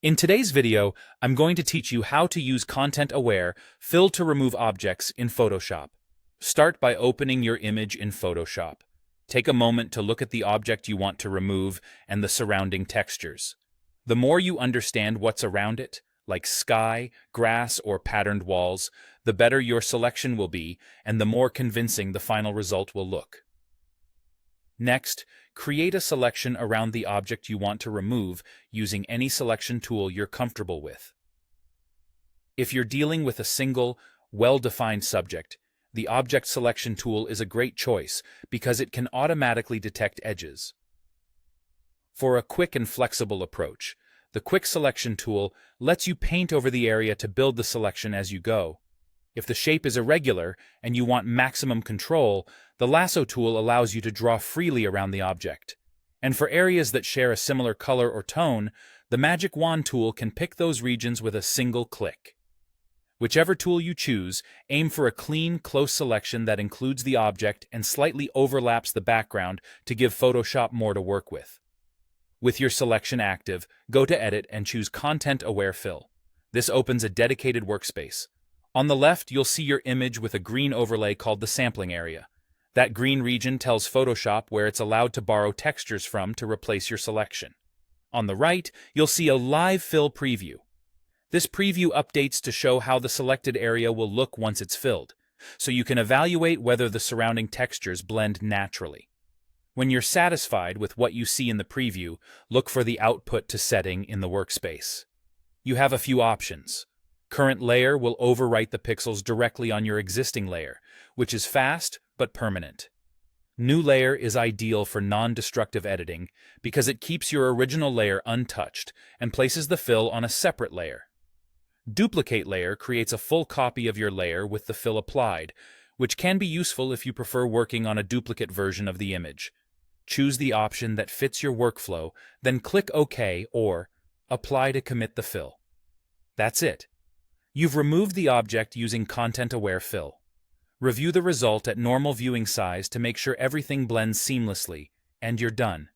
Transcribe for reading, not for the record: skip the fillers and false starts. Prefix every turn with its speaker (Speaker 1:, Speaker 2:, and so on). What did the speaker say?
Speaker 1: In today's video, I'm going to teach you how to use content-aware fill to remove objects in Photoshop. Start by opening your image in Photoshop. Take a moment to look at the object you want to remove and the surrounding textures. The more you understand what's around it, like sky, grass, or patterned walls, the better your selection will be and the more convincing the final result will look. Next, create a selection around the object you want to remove using any selection tool you're comfortable with. If you're dealing with a single, well-defined subject, the Object Selection tool is a great choice because it can automatically detect edges. For a quick and flexible approach, the Quick Selection tool lets you paint over the area to build the selection as you go. If the shape is irregular and you want maximum control, the Lasso tool allows you to draw freely around the object. And for areas that share a similar color or tone, the Magic Wand tool can pick those regions with a single click. Whichever tool you choose, aim for a clean, close selection that includes the object and slightly overlaps the background to give Photoshop more to work with. With your selection active, go to Edit and choose Content-Aware Fill. This opens a dedicated workspace. On the left, you'll see your image with a green overlay called the sampling area. That green region tells Photoshop where it's allowed to borrow textures from to replace your selection. On the right, you'll see a live fill preview. This preview updates to show how the selected area will look once it's filled, so you can evaluate whether the surrounding textures blend naturally. When you're satisfied with what you see in the preview, look for the Output to setting in the workspace. You have a few options. Current layer will overwrite the pixels directly on your existing layer, which is fast but permanent. New layer is ideal for non-destructive editing because it keeps your original layer untouched and places the fill on a separate layer. Duplicate layer creates a full copy of your layer with the fill applied, which can be useful if you prefer working on a duplicate version of the image. Choose the option that fits your workflow, then click OK or Apply to commit the fill. That's it. You've removed the object using Content-Aware Fill. Review the result at normal viewing size to make sure everything blends seamlessly, and you're done.